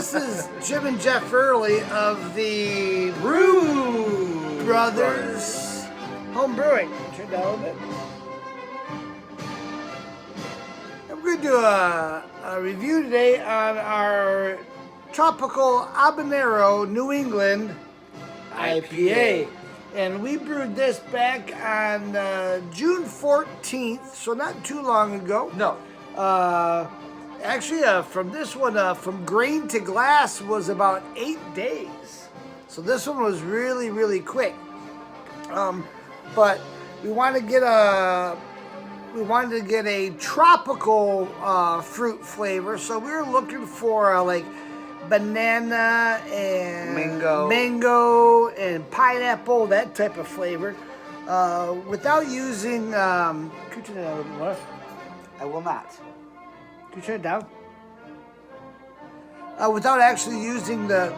This is Jim and Jeff Early of the Brew Brothers Homebrewing. Turn down a little bit. I'm going to do a review today on our tropical Habanero New England IPA. And we brewed this back on June 14th, so not too long ago. No. Actually, from this one, from grain to glass was about 8 days. So this one was really, really quick. But we wanted to get a tropical fruit flavor. So we were looking for like banana and mango and pineapple, that type of flavor. Without using, could you turn it down a little bit more? I will not. Can you turn it down? Without actually using the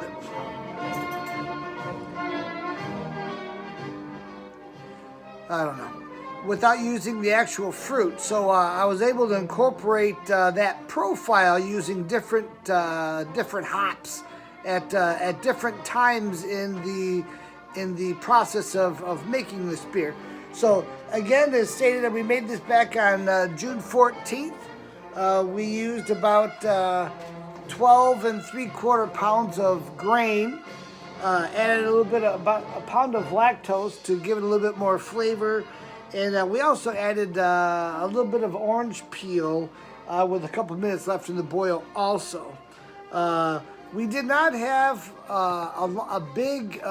I don't know. Without using the actual fruit. So I was able to incorporate that profile using different hops at different times in the process of making this beer. So again, as stated, we made this back on June 14th. We used about 12 3/4 pounds of grain. Added a little bit about a pound of lactose to give it a little bit more flavor. And we also added a little bit of orange peel with a couple minutes left in the boil also. We did not have a big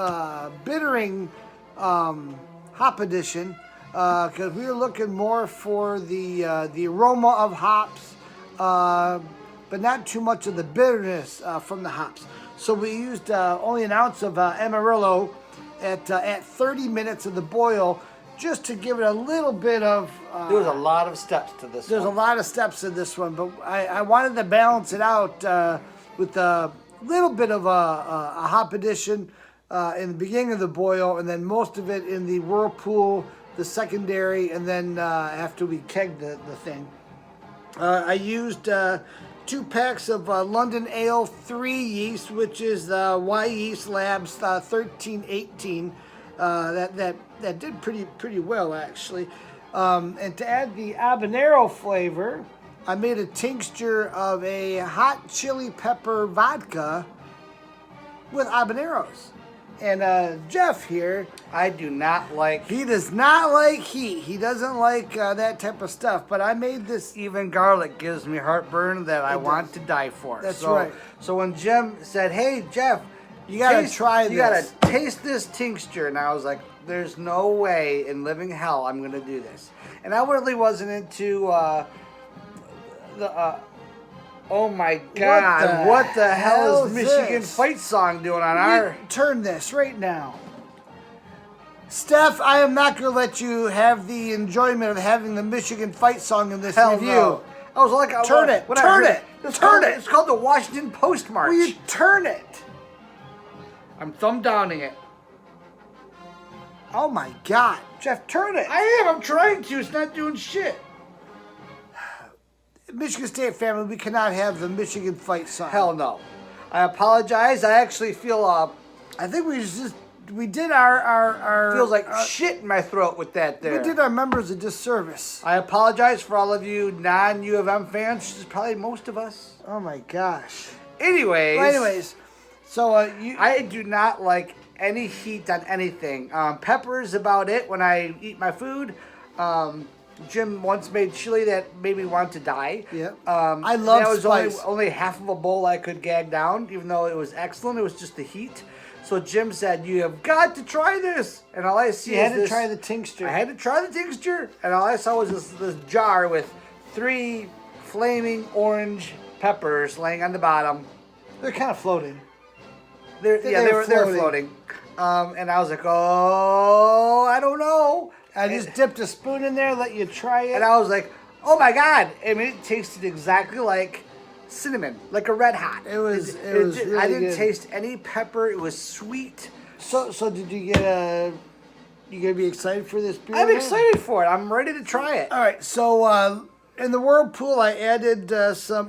bittering hop addition because we were looking more for the aroma of hops, but not too much of the bitterness from the hops. So we used only an ounce of Amarillo at 30 minutes of the boil, just to give it a little bit of... there was a lot of steps to this There's a lot of steps in this one, but I wanted to balance it out with a little bit of a hop addition in the beginning of the boil, and then most of it in the whirlpool, the secondary, and then after we kegged the thing. I used 2 packs of London Ale 3 yeast, which is the Y Yeast Labs 1318. That did pretty well, actually. And to add the habanero flavor, I made a tincture of a hot chili pepper vodka with habaneros. And Jeff here, I do not like... He does not like heat. He doesn't like that type of stuff. But I made this... Even garlic gives me heartburn that I want to die for. That's right. So when Jim said, hey, Jeff, you gotta try this. You gotta taste this tincture. And I was like, there's no way in living hell I'm gonna do this. And I really wasn't into oh my God, what the hell is Michigan Fight Song doing on our... Turn this right now. Steph, I am not gonna let you have the enjoyment of having the Michigan Fight Song in this review. No. I was like, turn it. It's called the Washington Post March. Will you turn it? I'm thumb downing it. Oh my God. Jeff, turn it. I am. I'm trying to. It's not doing shit. Michigan State family, we cannot have the Michigan Fight Song. Hell no. I apologize. I actually feel... I think we did our feels like shit in my throat with that there. We did our members a disservice. I apologize for all of you non-U of M fans, which is probably most of us. Oh my gosh. Anyways. So I do not like any heat on anything. Pepper is about it when I eat my food. Jim once made chili that made me want to die. Yeah. I love spice. Only half of a bowl I could gag down, even though it was excellent. It was just the heat. So Jim said, you have got to try this. And all I see is You had to try the tincture. I had to try the tincture. And all I saw was this jar with 3 flaming orange peppers laying on the bottom. They're kind of floating. They were floating. And I was like, oh, I don't know. I just dipped a spoon in there, let you try it. And I was like, oh my God. I mean, it tasted exactly like cinnamon, like a Red Hot. It was really I didn't good. taste any pepper. It was sweet. So did you get you gonna be excited for this beer? I'm excited for it. I'm ready to try it. All right, so In the whirlpool, I added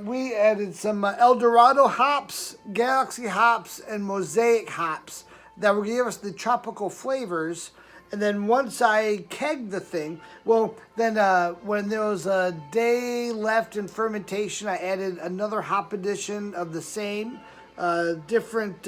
We added some El Dorado hops, Galaxy hops, and Mosaic hops that will give us the tropical flavors. And then once I kegged the thing, when there was a day left in fermentation, I added another hop addition of the same, different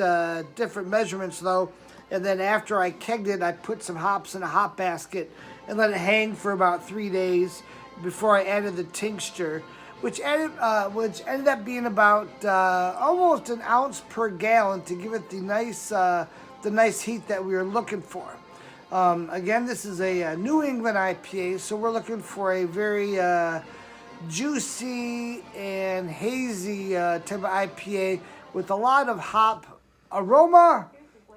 measurements though. And then after I kegged it, I put some hops in a hop basket and let it hang for about 3 days before I added the tincture, which ended up being about almost an ounce per gallon to give it the nice heat that we were looking for. Again, this is a New England IPA, so we're looking for a very juicy and hazy type of IPA with a lot of hop aroma,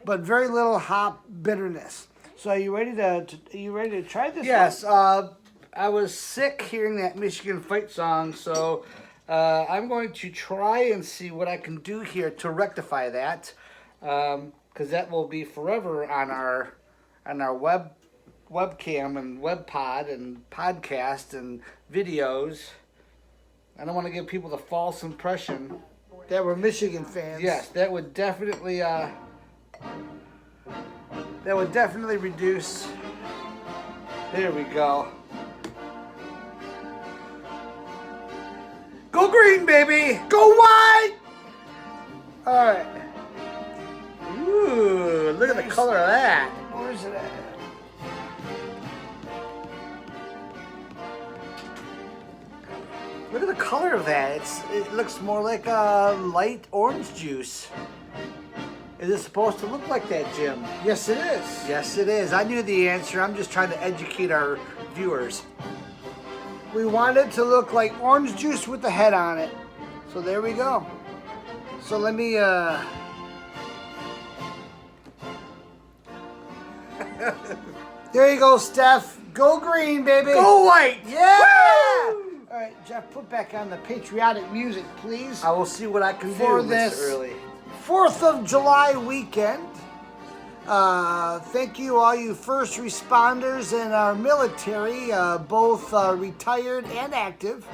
but very little hop bitterness. So, are you ready to try this? Yes. I was sick hearing that Michigan fight song, so I'm going to try and see what I can do here to rectify that, because that will be forever on our webcam and web pod and podcast and videos. I don't want to give people the false impression that we're Michigan fans. Yes, that would definitely reduce. There we go. Go green, baby! Go white! Alright. Ooh, look at the color of that. Where's it at? Look at the color of that. It looks more like a light orange juice. Is it supposed to look like that, Jim? Yes, it is. Yes, it is. I knew the answer. I'm just trying to educate our viewers. We want it to look like orange juice with the head on it. So there we go. So let me there you go, Steph. Go green, baby. Go white. Yeah. Woo! All right, Jeff, put back on the patriotic music, please. I will see what I can for do, this Mr. Early. 4th of July weekend. Thank you, all you first responders and our military, both retired and active.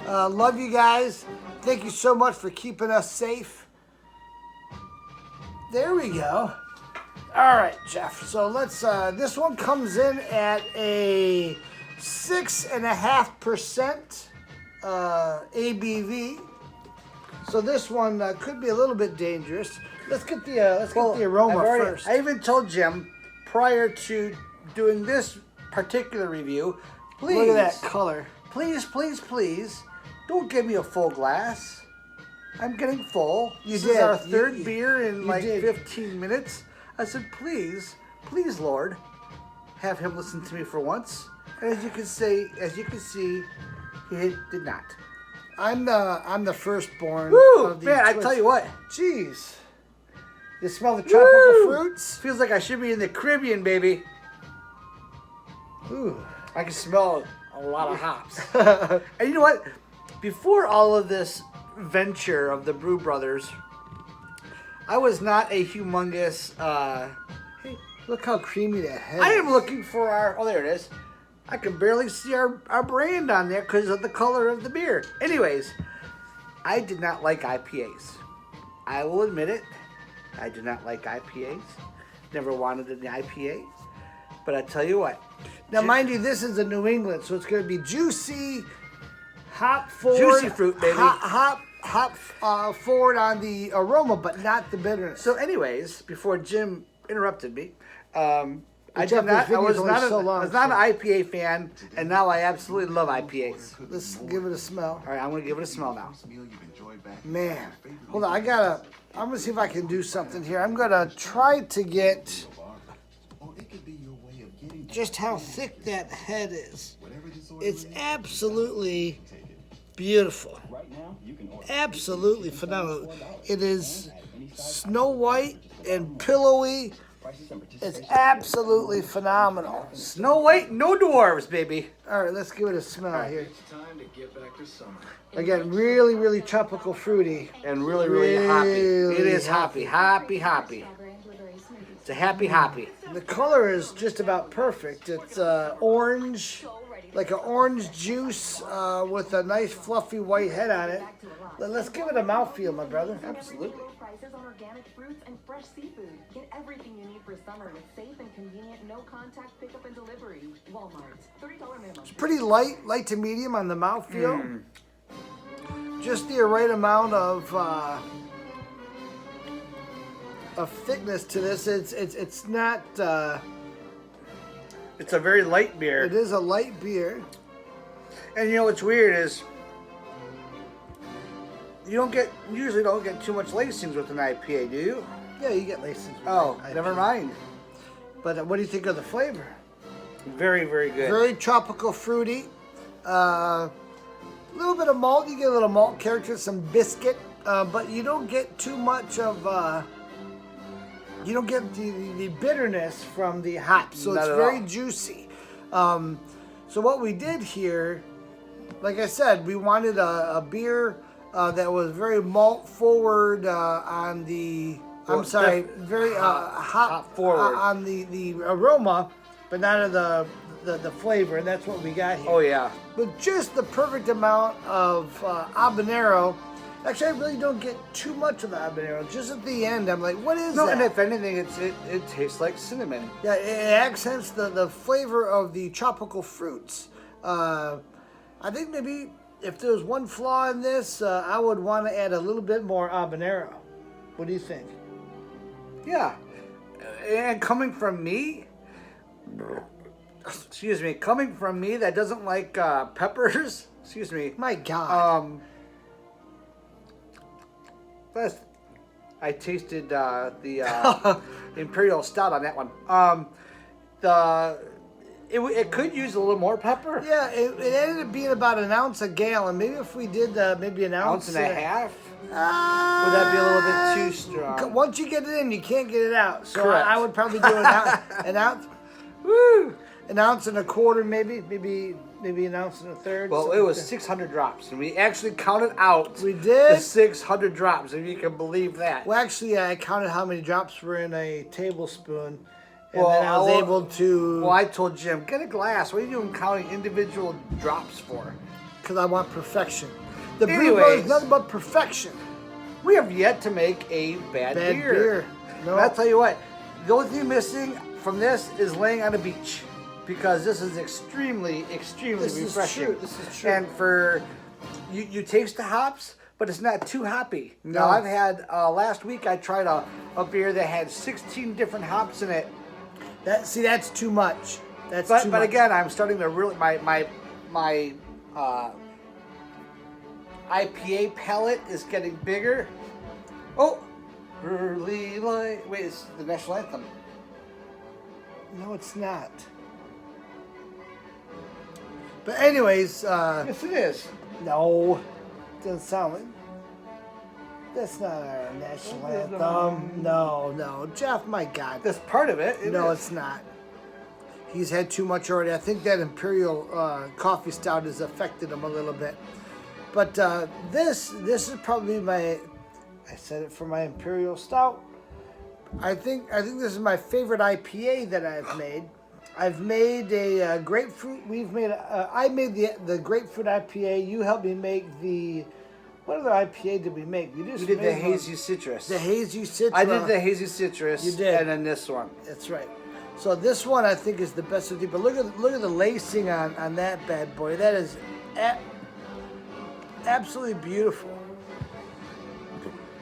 Love you guys. Thank you so much for keeping us safe. There we go. All right, Jeff. So let's. This one comes in at a 6.5% ABV. So this one could be a little bit dangerous. Let's get the aroma first. I even told Jim prior to doing this particular review, please look at that color. Please, don't give me a full glass. I'm getting full. This is our third beer in like 15 minutes. I said, please, Lord, have him listen to me for once. And as you can see, he did not. I'm the firstborn. Woo, of the man! I twins. tell you what. Jeez. You smell the tropical fruits? Feels like I should be in the Caribbean, baby. Ooh. I can smell a lot of hops. And you know what? Before all of this venture of the Brew Brothers, I was not a humongous... Hey, look how creamy that head I is. am looking for our... Oh, there it is. I can barely see our brand on there because of the color of the beer. Anyways, I did not like IPAs. I will admit it. I do not like IPAs. Never wanted an IPA. But I tell you what. Now, mind you, this is a New England, so it's going to be juicy, hop forward. Juicy fruit, baby. Hop forward on the aroma, but not the bitterness. So anyways, before Jim interrupted me, I was Jeff, not this video's only an so long, IPA fan, and now I absolutely love IPAs. Let's give it a smell. All right, I'm going to give it a smell now. Man, hold on, I'm going to see if I can do something here. I'm going to try to get just how thick that head is. It's absolutely beautiful. Absolutely phenomenal. It is snow white and pillowy. It's absolutely phenomenal. Snow White, no dwarves, baby. All right, let's give it a smell here. Again, really, really tropical fruity. And really, really hoppy. It is hoppy. It's a happy hoppy. The color is just about perfect. It's orange like an orange juice with a nice fluffy white head on it. Let's give it a mouthfeel, my brother. Absolutely. Prices on organic fruits and fresh seafood. Get everything you need for summer with safe and convenient no-contact pickup and delivery. Walmart. $30 minimum. It's pretty light to medium on the mouthfeel. Just the right amount of thickness to this. It's not. It's a very light beer. It is a light beer. And you know what's weird is you usually don't get too much lacings with an IPA, do you? Yeah, you get lacings. Oh, never mind. But what do you think of the flavor? Very, very good. Very tropical, fruity. A little bit of malt. You get a little malt character, some biscuit, but you don't get too much of. You don't get the bitterness from the hops, so it's very juicy. So what we did here, like I said, we wanted a beer that was very malt forward on the. Very hop forward on the aroma, but not of the flavor, and that's what we got here. Oh yeah. With just the perfect amount of habanero. Actually, I really don't get too much of the habanero. Just at the end, I'm like, what is that? No, and if anything, it tastes like cinnamon. Yeah, it accents the flavor of the tropical fruits. I think maybe if there's one flaw in this, I would want to add a little bit more habanero. What do you think? Yeah, and coming from me, coming from me that doesn't like peppers. Excuse me. My God. First, I tasted the Imperial Stout on that one. It could use a little more pepper. Yeah, it ended up being about an ounce a gallon. Maybe if we did maybe an ounce and a half. Would that be a little bit too strong? Once you get it in, you can't get it out. So Correct. I would probably do an ounce. Woo! An ounce and a quarter, maybe an ounce and a third. Well, it was 600 drops, and we actually counted out. We did? The 600 drops, if you can believe that. Well, actually, I counted how many drops were in a tablespoon, and then I was able to. Well, I told Jim, get a glass. What are you doing counting individual drops for? Because I want perfection. The Brew Brothers is nothing but perfection. We have yet to make a bad beer. No. And I'll tell you what, the only thing missing from this is laying on a beach. Because this is extremely refreshing. This is true. And for you taste the hops, but it's not too hoppy. No. Now I've had last week I tried a beer that had 16 different hops in it. That's too much. But again, I'm starting to really my IPA palate is getting bigger. Oh, early light. Wait, it's the national anthem. No, it's not. But anyways, yes, it is. No, doesn't sound like. That's not our national anthem. No, Jeff. My God. That's part of it. No, it's not. He's had too much already. I think that Imperial coffee stout has affected him a little bit. But this is probably my. I said it for my Imperial stout. I think this is my favorite IPA that I've made. I've made a grapefruit. I made the grapefruit IPA. You helped me make the. What other IPA did we make? We did the hazy citrus. The hazy citrus. I did the hazy citrus. You did. And then this one. That's right. So this one I think is the best of the. But look at the lacing on that bad boy. That is absolutely beautiful.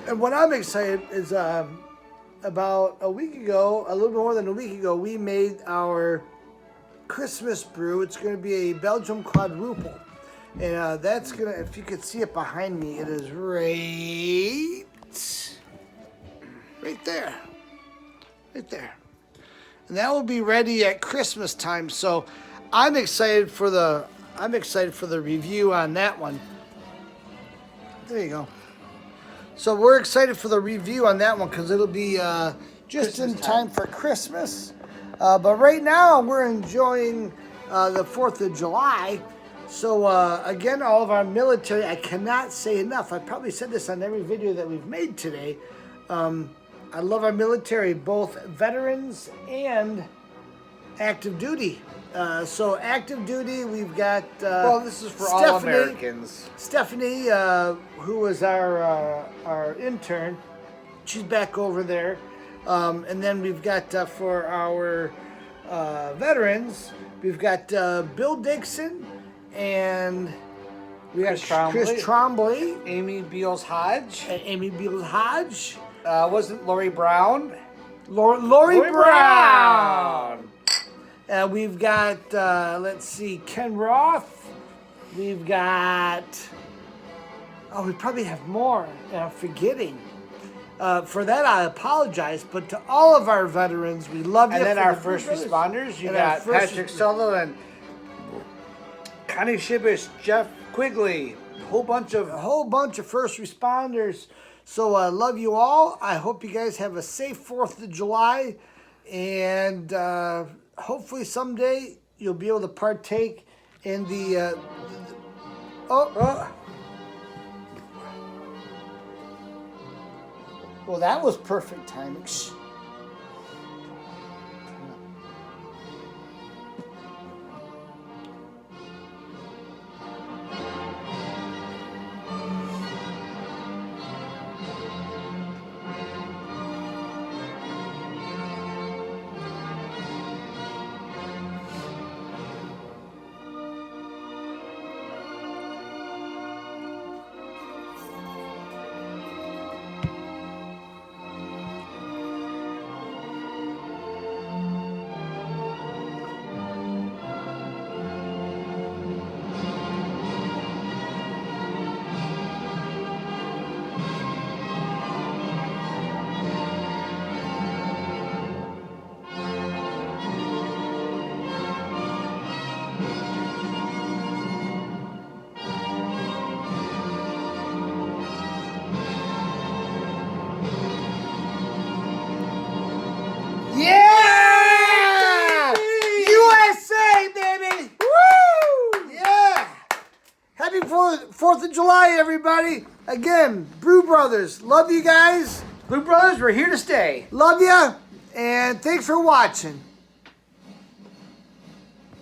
And what I'm excited is about a week ago, a little more than a week ago, we made our Christmas brew. It's going to be a Belgium quadruple. And that's going to, if you could see it behind me, it is right there. Right there. And that will be ready at Christmas time. So I'm excited for the review on that one. There you go. So we're excited for the review on that one because it'll be just in time for Christmas. But right now we're enjoying the 4th of July. So again, all of our military, I cannot say enough. I probably said this on every video that we've made today. I love our military, both veterans and active duty. So active duty, we've got Well, this is for all Americans. Stephanie, who was our intern, she's back over there. And then we've got for our veterans, we've got Bill Dixon, and we got Chris Trombley, Amy Beals Hodge. Wasn't Lori Brown? Lori Brown. We've got, let's see, Ken Roth. We've got, we probably have more, and I'm forgetting. For that, I apologize, but to all of our veterans, we love you. And then our first responders, you got Patrick Sutherland, Connie Shibish, Jeff Quigley, a whole bunch of first responders. So I love you all. I hope you guys have a safe 4th of July, and hopefully someday you'll be able to partake in the well, that was perfect timing. Shh. Yeah! USA, baby! Woo! Yeah! Happy 4th of July, everybody. Again, Brew Brothers, love you guys. Brew Brothers, we're here to stay. Love you, and thanks for watching.